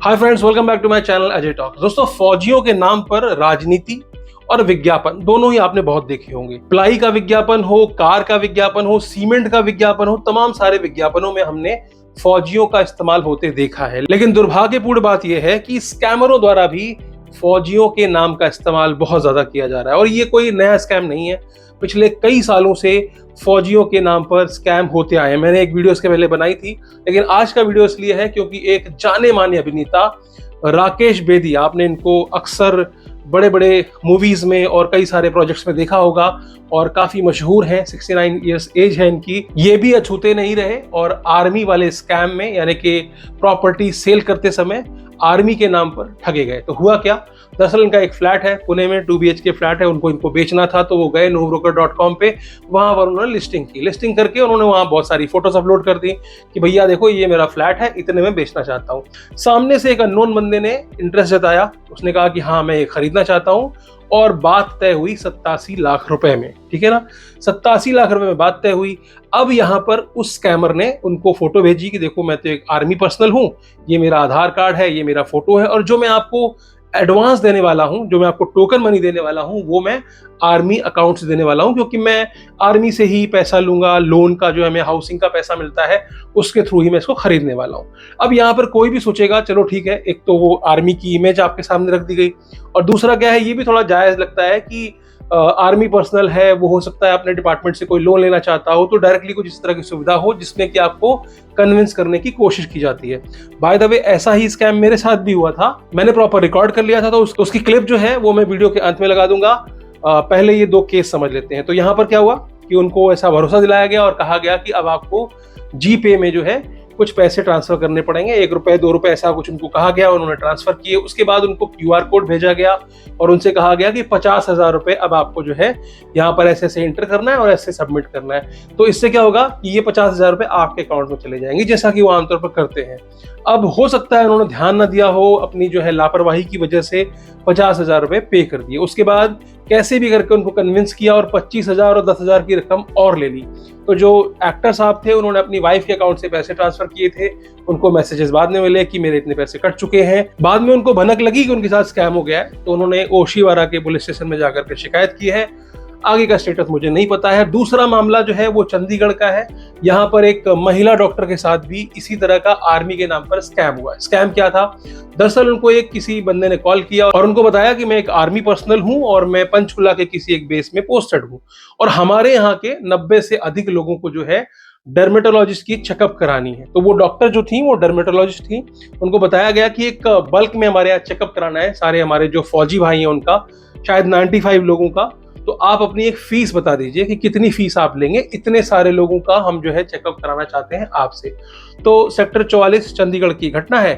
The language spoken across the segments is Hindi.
Hi friends, welcome back to my channel Ajay talk. दोस्तों, फौजियों के नाम पर राजनीति और विज्ञापन दोनों ही आपने बहुत देखे होंगे। प्लाई का विज्ञापन हो, कार का विज्ञापन हो, सीमेंट का विज्ञापन हो, तमाम सारे विज्ञापनों में हमने फौजियों का इस्तेमाल होते देखा है। लेकिन दुर्भाग्यपूर्ण बात यह है कि स्कैमरों द्वारा भी फौजियों के नाम का इस्तेमाल बहुत ज्यादा किया जा रहा है। और ये कोई नया स्कैम नहीं है, पिछले कई सालों से फौजियों के नाम पर स्कैम होते आए हैं। मैंने एक वीडियो इसके पहले बनाई थी, लेकिन आज का वीडियो इसलिए है क्योंकि एक जाने माने अभिनेता राकेश बेदी, आपने इनको अक्सर बड़े बड़े मूवीज में और कई सारे प्रोजेक्ट्स में देखा होगा और काफी मशहूर हैं। 69 इयर्स एज है इनकी। ये भी अछूते नहीं रहे और आर्मी वाले स्कैम में, यानी कि प्रॉपर्टी सेल करते समय आर्मी के नाम पर ठगे गए। तो हुआ क्या, दरअसल इनका एक फ्लैट है पुणे में, 2 BHK फ्लैट है, उनको इनको बेचना था। तो वो गए novebroker.com पे, वहां पर उन्होंने लिस्टिंग करके उन्होंने वहां बहुत सारी फोटोज अपलोड कर दी कि भैया देखो ये मेरा फ्लैट है, इतने में बेचना चाहता हूँ। सामने से एक अननोन बंदे ने इंटरेस्ट जताया, उसने कहा कि हाँ मैं ये खरीदना चाहता हूँ, और बात तय हुई 87 लाख रुपए में। ठीक है ना, 87 लाख रुपए में बात तय हुई। अब यहाँ पर उस स्कैमर ने उनको फोटो भेजी कि देखो मैं तो एक आर्मी पर्सनल हूँ, ये मेरा आधार कार्ड है, ये मेरा फोटो है, और जो मैं आपको एडवांस देने वाला हूं, जो मैं आपको टोकन मनी देने वाला हूं, वो मैं आर्मी अकाउंट से देने वाला हूं, क्योंकि मैं आर्मी से ही पैसा लूंगा। लोन का जो हमें हाउसिंग का पैसा मिलता है उसके थ्रू ही मैं इसको खरीदने वाला हूं। अब यहां पर कोई भी सोचेगा चलो ठीक है, एक तो वो आर्मी की इमेज आपके सामने रख दी गई, और दूसरा क्या है, ये भी थोड़ा जायज लगता है कि आर्मी पर्सनल है, वो हो सकता है अपने डिपार्टमेंट से कोई लोन लेना चाहता हो, तो डायरेक्टली कुछ इस तरह की सुविधा हो जिसमें कि आपको कन्विंस करने की कोशिश की जाती है। बाय द वे, ऐसा ही स्कैम मेरे साथ भी हुआ था। मैंने प्रॉपर रिकॉर्ड कर लिया था, तो उसकी क्लिप जो है वो मैं वीडियो के अंत में लगा दूंगा। पहले ये 2 केस समझ लेते हैं। तो यहाँ पर क्या हुआ कि उनको ऐसा भरोसा दिलाया गया और कहा गया कि अब आपको GPay में जो है कुछ पैसे ट्रांसफर करने पड़ेंगे, 1 रुपए 2 रुपए ऐसा कुछ उनको कहा गया। उन्होंने ट्रांसफर किए, उसके बाद उनको QR कोड भेजा गया और उनसे कहा गया कि 50,000 रुपए अब आपको जो है यहाँ पर ऐसे ऐसे एंटर करना है और ऐसे सबमिट करना है। तो इससे क्या होगा कि ये 50,000 रुपए आपके अकाउंट में चले जाएंगे, जैसा कि वो आमतौर पर करते हैं। अब हो सकता है उन्होंने ध्यान न दिया हो, अपनी जो है लापरवाही की वजह से 50,000 रुपए पे कर दिए। उसके बाद कैसे भी करके उनको कन्विंस किया और 25,000 और 10,000 की रकम और ले ली। तो जो एक्टर साहब थे उन्होंने अपनी वाइफ के अकाउंट से पैसे ट्रांसफर किए थे, उनको मैसेजेस बाद में मिले कि मेरे इतने पैसे कट चुके हैं। बाद में उनको भनक लगी कि उनके साथ स्कैम हो गया है, तो उन्होंने ओशीवारा के पुलिस स्टेशन में जाकर के शिकायत की है। आगे का स्टेटस मुझे नहीं पता है। दूसरा मामला जो है वो चंडीगढ़ का है। यहाँ पर एक महिला डॉक्टर के साथ भी इसी तरह का आर्मी के नाम पर स्कैम हुआ है। स्कैम क्या था, दरअसल उनको एक किसी बंदे ने कॉल किया और उनको बताया कि मैं एक आर्मी पर्सनल हूं और मैं पंचकुला के किसी एक बेस में पोस्टेड हूं, और हमारे यहाँ के 90 से अधिक लोगों को जो है डर्मेटोलॉजिस्ट की चेकअप करानी है। तो वो डॉक्टर जो थी वो डर्मेटोलॉजिस्ट थी। उनको बताया गया कि एक बल्क में हमारे यहाँ चेकअप कराना है, सारे हमारे जो फौजी भाई हैं उनका, शायद 95 लोगों का। तो आप अपनी एक फीस बता दीजिए कि कितनी फीस आप लेंगे, इतने सारे लोगों का हम जो है चेकअप कराना चाहते हैं आपसे। तो सेक्टर 44 चंडीगढ़ की घटना है।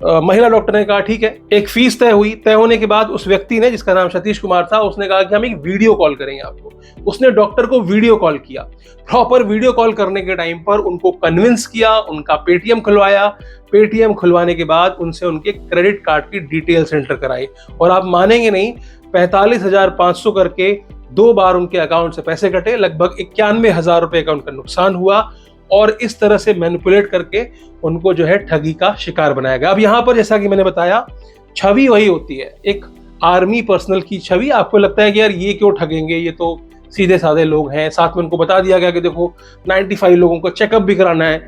महिला डॉक्टर ने कहा ठीक है। एक फीस तय हुई। तय होने के बाद उस व्यक्ति ने, जिसका नाम सतीश कुमार था, उसने कहा कि हम एक वीडियो कॉल करेंगे आपको। उसने डॉक्टर को वीडियो कॉल किया। प्रॉपर वीडियो कॉल करने के टाइम पर उनको कन्विंस किया, उनका पेटीएम खुलवाया। पेटीएम खुलवाने के बाद उनसे उनके क्रेडिट कार्ड की डिटेल्स एंटर कराई, और आप मानेंगे नहीं, 45,500 करके 2 बार उनके अकाउंट से पैसे कटे। लगभग 91,000 रुपए का उनका नुकसान हुआ, और इस तरह से मैनिपुलेट करके उनको जो है ठगी का शिकार बनाया गया। अब यहाँ पर जैसा कि मैंने बताया, छवि वही होती है, एक आर्मी पर्सनल की छवि। आपको लगता है कि यार ये क्यों ठगेंगे, ये तो सीधे साधे लोग हैं। साथ में उनको बता दिया गया कि देखो 95 लोगों को चेकअप भी कराना है।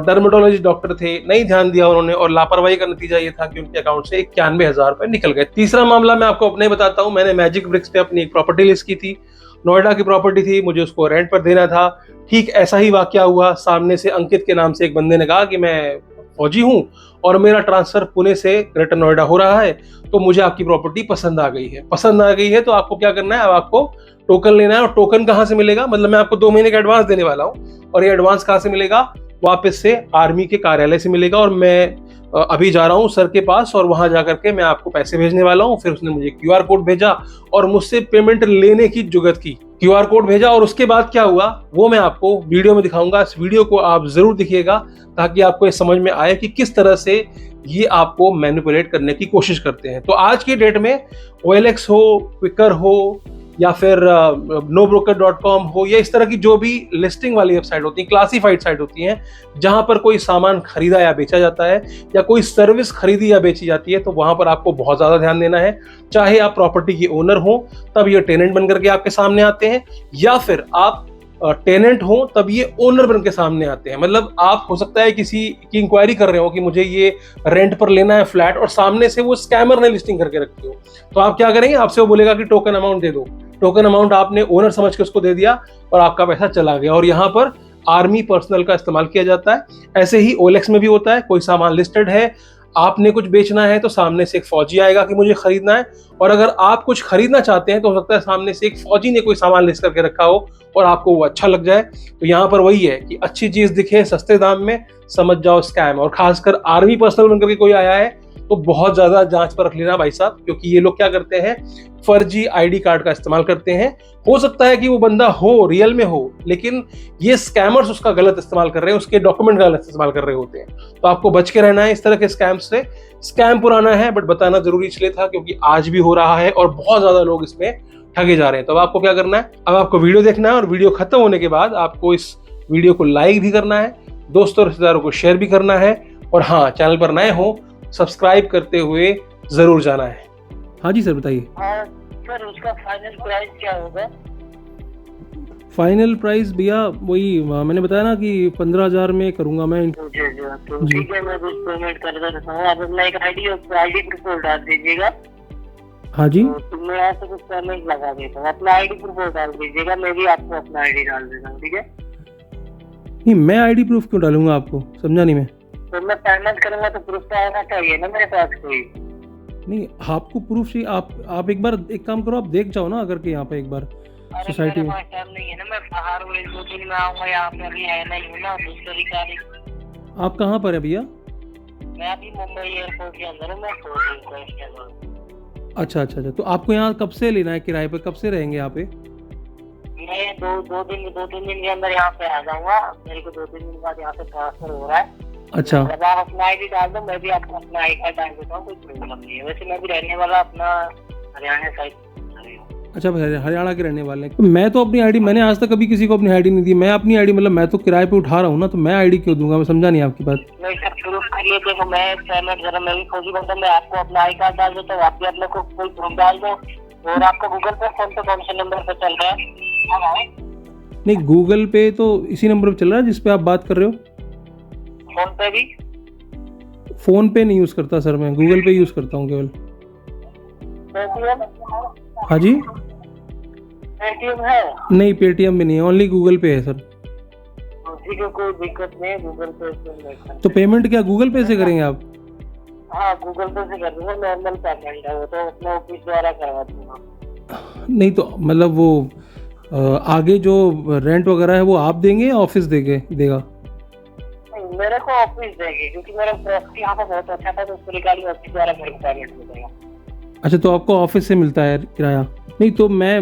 डर्मेटोलॉजिस्ट डॉक्टर थे, नहीं ध्यान दिया उन्होंने, और लापरवाही का नतीजा ये था कि उनके अकाउंट से 91,000 रुपए निकल गए। तीसरा मामला मैं आपको अपने बताता हूँ। मैंने मैजिक ब्रिक्स पे अपनी एक प्रॉपर्टी लिस्ट की थी, नोएडा की प्रॉपर्टी थी, मुझे उसको रेंट पर देना था। ठीक ऐसा ही वाकया हुआ। सामने से अंकित के नाम से एक बंदे ने कहा कि मैं फौजी हूं और मेरा ट्रांसफर पुणे से ग्रेटर नोएडा हो रहा है, तो मुझे आपकी प्रॉपर्टी पसंद आ गई है। पसंद आ गई है तो आपको क्या करना है, अब आपको टोकन लेना है। और टोकन कहाँ से मिलेगा, मतलब मैं आपको 2 महीने का एडवांस देने वाला हूँ, और ये एडवांस कहाँ से मिलेगा, वापस से आर्मी के कार्यालय से मिलेगा। और मैं अभी जा रहा हूँ सर के पास, और वहां जाकर के मैं आपको पैसे भेजने वाला हूँ। फिर उसने मुझे QR कोड भेजा और मुझसे पेमेंट लेने की जुगत की। QR कोड भेजा, और उसके बाद क्या हुआ वो मैं आपको वीडियो में दिखाऊंगा। इस वीडियो को आप जरूर देखिएगा ताकि आपको ये समझ में आए कि किस तरह से ये आपको मैनिपुलेट करने की कोशिश करते हैं। तो आज की डेट में OLX हो, क्विकर हो, या फिर nobroker.com हो, या इस तरह की जो भी लिस्टिंग वाली वेबसाइट होती है, क्लासिफाइड साइट होती हैं, जहां पर कोई सामान खरीदा या बेचा जाता है या कोई सर्विस खरीदी या बेची जाती है, तो वहां पर आपको बहुत ज्यादा ध्यान देना है। चाहे आप प्रॉपर्टी के ओनर हो तब ये टेनेंट बन करके आपके सामने आते हैं, या फिर आप टेनेंट हो तब ये ओनर बन के सामने आते हैं। मतलब आप हो सकता है किसी की इंक्वायरी कर रहे हो कि मुझे ये रेंट पर लेना है फ्लैट, और सामने से वो स्कैमर ने लिस्टिंग करके रखी हो, तो आप क्या करेंगे, आपसे वो बोलेगा कि टोकन अमाउंट दे दो। टोकन अमाउंट आपने ओनर समझ के उसको दे दिया और आपका पैसा चला गया। और यहाँ पर आर्मी पर्सनल का इस्तेमाल किया जाता है। ऐसे ही ओलेक्स में भी होता है, कोई सामान लिस्टेड है, आपने कुछ बेचना है तो सामने से एक फौजी आएगा कि मुझे खरीदना है, और अगर आप कुछ खरीदना चाहते हैं तो हो सकता है सामने से एक फौजी ने कोई सामान लिस्ट करके रखा हो और आपको वो अच्छा लग जाए। तो यहाँ पर वही है कि अच्छी चीज दिखे सस्ते दाम में, समझ जाओ स्कैम। और खासकर आर्मी पर्सनल बनकर के कोई आया है तो बहुत ज्यादा जांच पर रख लेना भाई साहब, क्योंकि ये लोग क्या करते हैं, फर्जी आईडी कार्ड का इस्तेमाल करते हैं। हो सकता है कि वो बंदा हो, रियल में हो, लेकिन ये स्कैमर्स उसका गलत इस्तेमाल कर रहे हैं, उसके डॉक्यूमेंट का गलत इस्तेमाल कर रहे होते हैं। तो आपको बच के रहना है इस तरह के स्कैम से। स्कैम पुराना है बट बताना जरूरी इसलिए था क्योंकि आज भी हो रहा है और बहुत ज्यादा लोग इसमें ठगे जा रहे हैं। तो अब आपको क्या करना है, अब आपको वीडियो देखना है, और वीडियो खत्म होने के बाद आपको इस वीडियो को लाइक भी करना है, दोस्तों रिश्तेदारों को शेयर भी करना है, और हाँ, चैनल पर नए हो सब्सक्राइब करते हुए जरूर जाना है। हाँ जी सर बताइए। सर उसका फाइनल प्राइस क्या होगा? फाइनल प्राइस भैया वही मैंने बताया ना कि 15,000 में करूंगा मैं। तो ठीक है, मैं कुछ पेमेंट कर देता हूँ। आप अपना एक आईडी प्रूफ डाल दीजिएगा। हाँ जी, तो मैं आपसे कुछ पेमेंट लगा देता हूँ। अपना आईडी प्रूफ डाल दीजिएगा, मैं भी आपको अपना आईडी डाल देता हूँ, ठीक है? नहीं मैं आईडी प्रूफ क्यों डालूंगा आपको, समझा नहीं मैं। तो मैं पेमेंट करूंगा तो प्रूफ तो आना चाहिए ना मेरे पास कोई। नहीं आपको प्रूफ चाहिए, आप एक बार एक काम करो, आप देख जाओ ना अगर के यहाँ पे एक बार सोसाइटी में। टाइम नहीं है ना, मैं बाहर हूँ, 1-2 दिन में आऊंगा। यहाँ पे अभी है नहीं हूँ ना, दूसरी तारीख। आप कहाँ पर है भैया? मैं अभी मुंबई एयरपोर्ट के अंदर हूँ। मैं अच्छा अच्छा अच्छा, तो आपको यहाँ कब से लेना है किराए पे, कब से रहेंगे यहाँ पे? मैं दो तीन दिन के अंदर यहाँ पे आ जाऊंगा। मेरे को 2-3 दिन बाद यहाँ पे ट्रांसफर हो रहा है। अच्छा, जब आप अपना आईडी डाल दो, मैं भी आपको अपना आई कार्ड डाल देता हूँ, कोई प्रॉब्लम नहीं है। वैसे मैं भी रहने वाला अपना हरियाणा साइड। अच्छा हरियाणा के रहने वाले हैं। मैं तो अपनी आईडी, मैंने आज तक कभी किसी को अपनी आईडी नहीं दी। मैं अपनी आईडी मतलब मैं तो किराए पे उठा रहा हूँ ना, तो मैं आईडी क्यों दूंगा, मैं समझा नहीं आपकी बात। नहीं सर, प्रूफ के लिए देखो, मैं पेमेंट करा, मैं भी फौजी बनता, मैं आपको अपना आई कार्ड डाल देता हूँ, आप भी अपने को कोई प्रूफ डाल दो। और आपका गूगल पे फोन पे कौन से नंबर पे चल रहा है? नहीं गूगल पे तो इसी नंबर पे चल रहा है जिसपे आप बात कर रहे हो। फोन पे भी? फोन पे नहीं यूज करता सर, मैं गूगल पे यूज करता हूँ केवल। हाँ जी, पेटीएम है? नहीं पेटीएम भी नहीं है, ओनली गूगल पे है सर। ठीक है, कोई दिक्कत नहीं, गूगल पे। तो पेमेंट क्या गूगल पे से करेंगे आप? हाँ गूगल पे से कर दूंगा, नॉर्मल पेमेंट है वो तो अपने ऑफिस द्वारा करवा दूंगा। नहीं तो मतलब वो आगे जो रेंट वगैरह है वो आप देंगे या ऑफिस देगा? नहीं, मेरे को ऑफिस देगी, क्योंकि मेरा प्रॉपर्टी यहाँ पे बहुत अच्छा था, तो उसको रिगार्डिंग ऑफिस द्वारा मेरे को पेमेंट मिलेगा। अच्छा, तो आपको ऑफिस से मिलता है किराया? नहीं तो मैं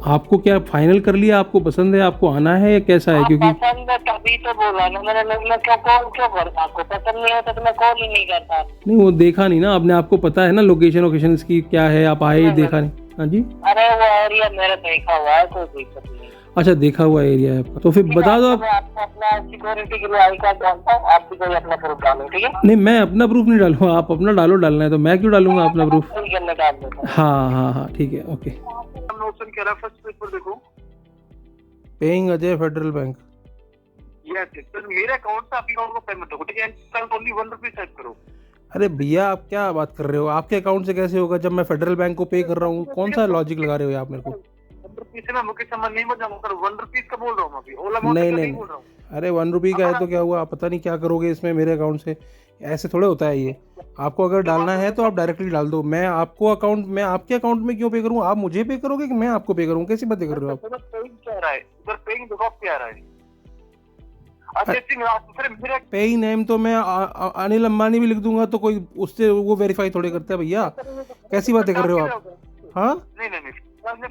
आपको क्या फाइनल कर लिया, आपको पसंद है, आपको आना है या कैसा है? क्योंकि पसंद है तभी तो बोला ना मैंने, मैं क्यों कॉल क्यों करता? आपको पसंद नहीं होता तो मैं कॉल ही नहीं करता। नहीं वो देखा नहीं ना आपने, आपको पता है ना लोकेशन इसकी क्या है, आप आए देखा नहीं? हाँ जी, अरे वो एरिया मेरा देखा हुआ है, कोई दिक्कत नहीं। अच्छा देखा हुआ एरिया है आपका, तो फिर बता दो आप। आपको अपना सिक्योरिटी के लिए आई कार्ड डालता हूँ, आप भी कोई अपना प्रूफ डालो, ठीक है? नहीं मैं अपना प्रूफ नहीं डालूंगा, आप अपना डालना है तो मैं क्यों डालूंगा अपना प्रूफ? हाँ ठीक है, ओके। फर्स्ट पेज पर देखो, paying Ajay federal bank. Yes sir, मेरे अकाउंट से आपके अकाउंट को पेमेंट होगा, ठीक है? ओनली 1 रुपीज टाइप करो। अरे भैया आप क्या बात कर रहे हो, आपके अकाउंट से कैसे होगा जब मैं फेडरल बैंक को पे कर रहा हूँ? कौन सा लॉजिक लगा रहे हो आप मेरे को? 1 रुपीज से मैं मुकेश अंबानी नहीं बन जाऊंगा सर, 1 रुपीज का बोल रहा हूँ अभी, ओला नहीं बोल रहा हूँ। अरे 1 रुपी का है तो क्या हुआ, आप पता नहीं क्या करोगे इसमें मेरे अकाउंट से, ऐसे थोड़े होता है ये। आपको अगर डालना है तो आप डायरेक्टली डाल दो, मैं आपको अकाउंट में आपके अकाउंट में क्यों पे करूँ? आप मुझे पे करोगे कि मैं आपको पे करूँ? कैसी बातें कर रहे हो आप? पेई नेम तो मैं अनिल अंबानी भी लिख दूंगा तो कोई उससे वो वेरीफाई थोड़े करता है भैया, कैसी बातें कर रहे हो आप? हाँ नहीं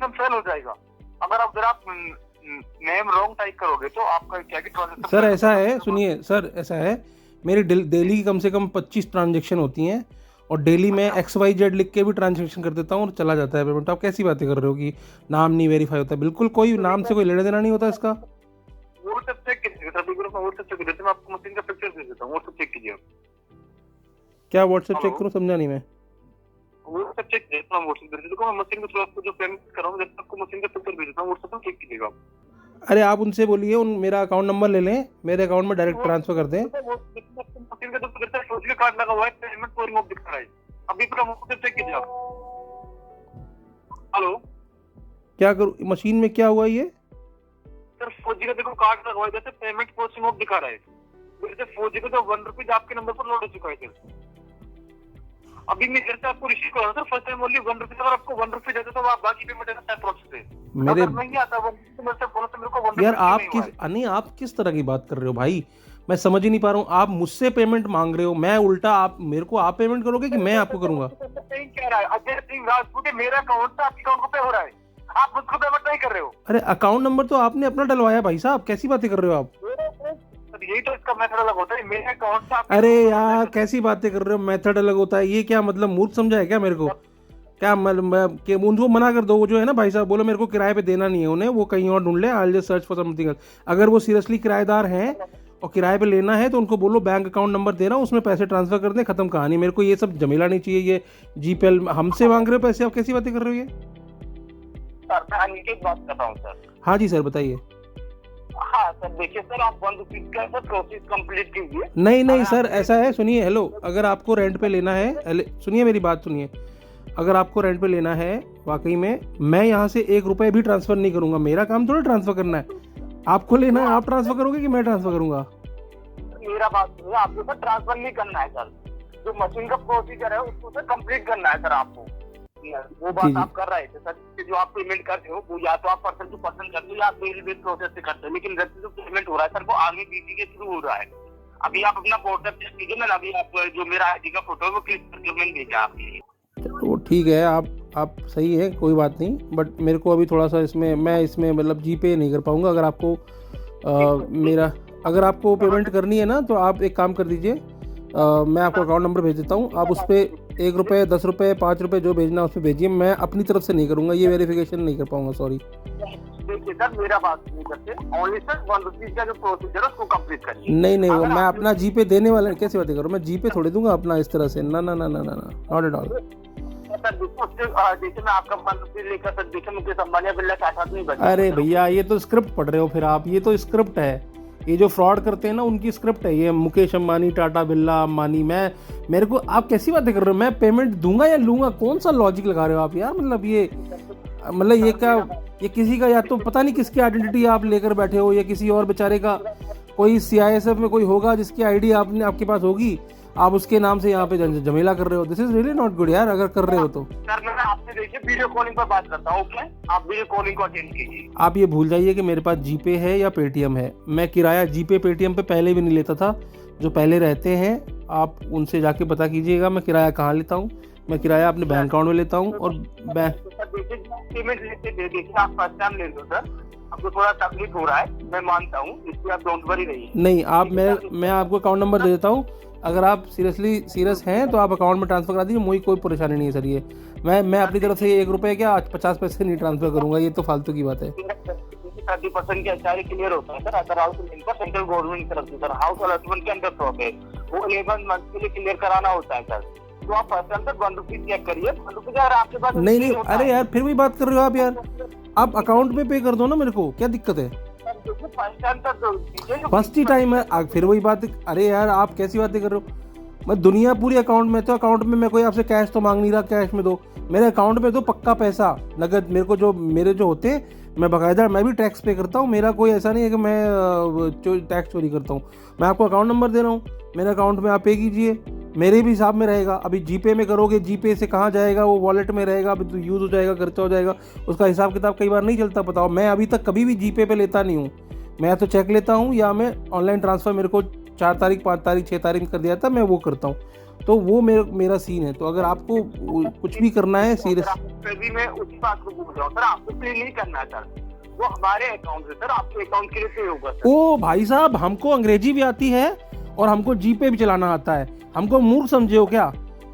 फेल हो जाएगा अगर आप नेम रॉन्ग टाइप करोगे तो आपका क्या ट्रांजैक्शन। सर ऐसा है, सुनिए सर, ऐसा है मेरी डेली की कम से कम 25 ट्रांजेक्शन होती हैं और डेली मैं XYZ लिख के भी ट्रांजेक्शन कर देता हूँ और चला जाता है पेमेंट। आप कैसी बातें कर रहे हो कि नाम नहीं वेरीफाई होता? बिल्कुल कोई नाम से कोई लेना देना नहीं होता इसका। व्हाट्सएप चेक कीजिए सर, अभी ग्रुप में व्हाट्सएप चेक कीजिए, मैं आपको मशीन का पिक्चर भेज देता हूँ, व्हाट्सएप चेक कीजिए। क्या व्हाट्सएप चेक करूँ? समझा नहीं मैं। व्हाट्सएप चेक कीजिए, मैं व्हाट्सएप भेज देता हूँ, मैं मशीन के थ्रू आपको जो पेमेंट कर रहा हूँ, जब आपको मशीन का पिक्चर भेज देता हूँ, व्हाट्सएप पे चेक कीजिएगा। अरे आप उनसे बोलिए, उन मेरा अकाउंट नंबर ले लें, मेरे अकाउंट में डायरेक्ट ट्रांसफर कर दें। मशीन का जो पिक्चर फौजी का कार्ड लगा हुआ है, पेमेंट फॉर्म ऑफ दिखा रहा है, अभी पूरा व्हाट्सएप चेक कीजिए आप। हेलो, क्या करूँ? मशीन में क्या हुआ ये? सर फौजी का देखो कार्ड लगा हुआ है, जैसे पेमेंट प्रोसेसिंग ऑफ दिखा रहा है, जैसे फौजी का जो 1 रुपीज आपके नंबर पर लोड हो चुका है सर। अभी मैं घर से आपको रिसीव कर रहा हूँ sir, first time only 1 rupees, अगर आपको 1 रुपीज देते तो आप बाकी पेमेंट ऐसा प्रोसेस है मेरे नहीं आता। 1 रुपीज मेरे से बोलो तो मेरे को 1 यार रुपीज आप नहीं किस हुआ है। नहीं आप किस तरह की बात कर रहे हो भाई? मैं समझ ही नहीं पा रहा हूँ। आप मुझसे पेमेंट मांग रहे हो, मैं उल्टा आप मेरे को आप पेमेंट करोगे कि मैं आपको करूंगा? नहीं कह रहा है अजय सिंह राजपूत, मेरा अकाउंट से आपके अकाउंट को पे हो रहा है, आप मुझको पेमेंट नहीं कर रहे हो। अरे अकाउंट नंबर तो आपने अपना डलवाया भाई साहब, कैसी बातें कर रहे हो आप? सर यही तो इसका मेथड अलग होता है, मेरे अकाउंट से आपके अरे account में यार मैसेज- कैसी बातें कर रहे हो? मेथड अलग होता है, ये क्या मतलब मूर्ख समझा है क्या मेरे को? क्या मैं उनको मना कर दो, वो जो है ना भाई साहब, बोलो मेरे को किराए पे देना नहीं है उन्हें, वो कहीं और ढूंढ ले, I will just search for something else. अगर वो सीरियसली किराएदार हैं और किराए पे लेना है तो उनको बोलो बैंक अकाउंट नंबर दे रहा हूँ, उसमें पैसे ट्रांसफर कर दें, खत्म कहानी। मेरे को ये सब झमेला नहीं चाहिए। ये जीपे हमसे मांग रहे हो पैसे, आप कैसी बातें कर रहे हो ये? सर मैं अनिकेत बात कर रहा हूँ सर। हाँ जी सर बताइए। हाँ सर देखिए सर, आप 1 रुपीज का सर प्रोसेस कंप्लीट कीजिए। नहीं नहीं सर ऐसा है, सुनिए, हेलो, अगर आपको रेंट पे लेना है, सुनिए मेरी बात सुनिए, अगर आपको रेंट पे लेना है वाकई में, मैं यहाँ से 1 रुपए भी ट्रांसफर नहीं करूंगा। मेरा काम थोड़ा ट्रांसफर करना है, आपको लेना है आप ट्रांसफर करोगे कि मैं ट्रांसफर करूंगा? मेरा बात सुनिए, आपको सर ट्रांसफर नहीं करना है सर, जो मशीन का प्रोसीजर है उसको सर कंप्लीट करना है सर आपको। वो जी, बात जी। आप कर रहे थे सर, कि जो आप पेमेंट करते हो वो या तो आप पर्सन टू पर्सन करते हो या आप मेल बेस प्रोसेस से करते हो, लेकिन जैसे जो पेमेंट हो रहा है सर वो आगे बीसी के थ्रू हो रहा है। अभी आप अपना व्हाट्सएप चेक कीजिए, मैंने अभी आप जो मेरा आईडी का फोटो है वो क्लिक करके मैंने भेजा आपके लिए। तो ठीक है, आप सही है, कोई बात नहीं, बट मेरे को अभी थोड़ा सा इसमें, मैं इसमें मतलब जीपे नहीं कर पाऊंगा। अगर आपको अगर आपको पेमेंट करनी है ना तो आप एक काम कर दीजिए, मैं आपको अकाउंट नंबर भेज देता हूँ, आप उस पर 1 रुपये 10 रुपये 5 रुपये जो भेजना है उस पर भेजिए। मैं अपनी तरफ से नहीं करूँगा, ये वेरिफिकेशन नहीं कर पाऊंगा, सॉरी। देखिए सर मेरा बात नहीं करते, ओनली सर 1 रुपीज का जो प्रोसीजर है उसको कंप्लीट करिए। नहीं नहीं, अगर मैं आप- अपना जीपे देने वाला, कैसी बातें करूँ? मैं जीपे थोड़ी दूंगा अपना इस तरह से, ना ना ना ना ना ना, नॉट एट ऑल। सर देखिए मैं आपका 1 रुपीज लेकर सर देखिए मुझे संभालिया बिल्ला के साथ नहीं बचा। अरे भैया ये तो स्क्रिप्ट पढ़ रहे हो फिर आप, ये तो स्क्रिप्ट है। ये जो फ्रॉड करते हैं ना उनकी स्क्रिप्ट है ये, मुकेश अंबानी, टाटा बिरला अंबानी। मेरे को आप कैसी बातें कर रहे हो? मैं पेमेंट दूंगा या लूंगा? कौन सा लॉजिक लगा रहे हो आप यार? मतलब ये क्या, ये किसी का, या तो पता नहीं किसकी आइडेंटिटी आप लेकर बैठे हो, या किसी और बेचारे का, कोई CISF में कोई होगा जिसकी आईडी आपके पास होगी, आप उसके नाम से यहाँ पे झमेला कर रहे हो। This is really not good यार, अगर कर रहे हो तो। सर मैं आपसे देखिए वीडियो कॉलिंग पर बात करता हूँ, ओके? आप वीडियो कॉलिंग को अटेंड कीजिए। आप ये भूल जाइए कि मेरे पास जीपे है या पेटीएम है। मैं किराया जीपे पेटीएम पे पहले भी नहीं लेता था। जो पहले रहते हैं आप उनसे जाके पता कीजिएगा मैं किराया कहाँ लेता हूँ। मैं किराया अपने बैंक अकाउंट में लेता हूँ और बैंक। सर देखिए पेमेंट लेते देखिए आप फर्स्ट टाइम ले लो सर, आपको थोड़ा तकलीफ हो रहा है, मैं मानता हूँ, इसलिए आप डोंट वरी रहिए। नहीं, आप मैं आपको अकाउंट नंबर दे देता हूँ, अगर आप सीरियस हैं तो आप अकाउंट में ट्रांसफर करा दीजिए, मुझे कोई परेशानी नहीं है सर। ये मैं अपनी तरफ से 1 रुपये क्या 50 पैसे नहीं ट्रांसफर करूंगा, ये तो फालतू की बात है। 30% के एचआरए क्लियर होता है सर, अदर हाउस इनका सेंट्रल गवर्नमेंट की तरफ से सर, हाउस अलॉटमेंट के अंदर फ्रॉड है, वो 11 मंथ के लिए क्लियर कराना होता है सर। तो आप first time sir 1 rupees check करिए, 1 रुपीज अगर आपके पास नहीं, अरे यार फिर भी बात कर रहे हो आप यार, आप अकाउंट में पे कर दो ना मेरे को, क्या दिक्कत है? फर्स्ट टाइम सर फर्स्ट ही टाइम है, फिर वही बात। अरे यार आप कैसी बातें कर रहे हो? मैं दुनिया पूरी अकाउंट में, तो अकाउंट में मैं कोई आपसे कैश तो मांग नहीं रहा, कैश में दो, मेरे अकाउंट में दो पक्का पैसा नगद। मेरे को जो मेरे जो होते हैं, मैं बाकायदा, मैं भी टैक्स पे करता हूँ, मेरा कोई ऐसा नहीं है कि मैं टैक्स चोरी करता हूँ। मैं आपको अकाउंट नंबर दे रहा हूँ, मेरे अकाउंट में आप पे कीजिए, मेरे भी हिसाब में रहेगा। अभी जीपे में करोगे, जीपे से कहाँ जाएगा, वो वॉलेट में रहेगा, अभी तो यूज़ हो जाएगा, खर्चा हो जाएगा, उसका हिसाब किताब कई बार नहीं चलता। बताओ, मैं अभी तक कभी भी जीपे पे लेता नहीं हूँ, मैं या तो चेक लेता हूँ या मैं ऑनलाइन ट्रांसफ़र, मेरे को 4 तारीख 5 तारीख 6 तारीख कर दिया था, मैं वो करता हूँ। तो वो मेरा सीन है। तो अगर आपको कुछ भी करना है सीरियस, भी मैं उसी बात को पूछ रहा हूँ सर, आपको पे नहीं करना है सर, वो हमारे अकाउंट से सर, आपके अकाउंट के लिए पे होगा सर। ओ भाई साहब, हमको अंग्रेजी भी आती है और हमको जीपे भी चलाना आता है, हमको मूर्ख समझे हो क्या?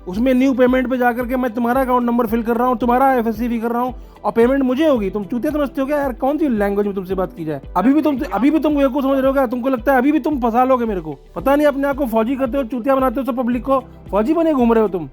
उसमें न्यू पेमेंट पे जाकर के मैं तुम्हारा अकाउंट नंबर फिल कर रहा हूँ, तुम्हारा IFSC भी कर रहा हूँ और पेमेंट मुझे होगी। तुम चूतिया समझते हो क्या यार? कौन सी लैंग्वेज में तुमसे बात की जाए? अभी भी तुम बेवकूफ समझ रहे हो क्या? तुमको लगता है अभी भी तुम फंसा लोगे मेरे को? पता नहीं अपने आप को फौजी करते हो, चूतिया बनाते हो सब पब्लिक को, फौजी बने घूम रहे हो तुम।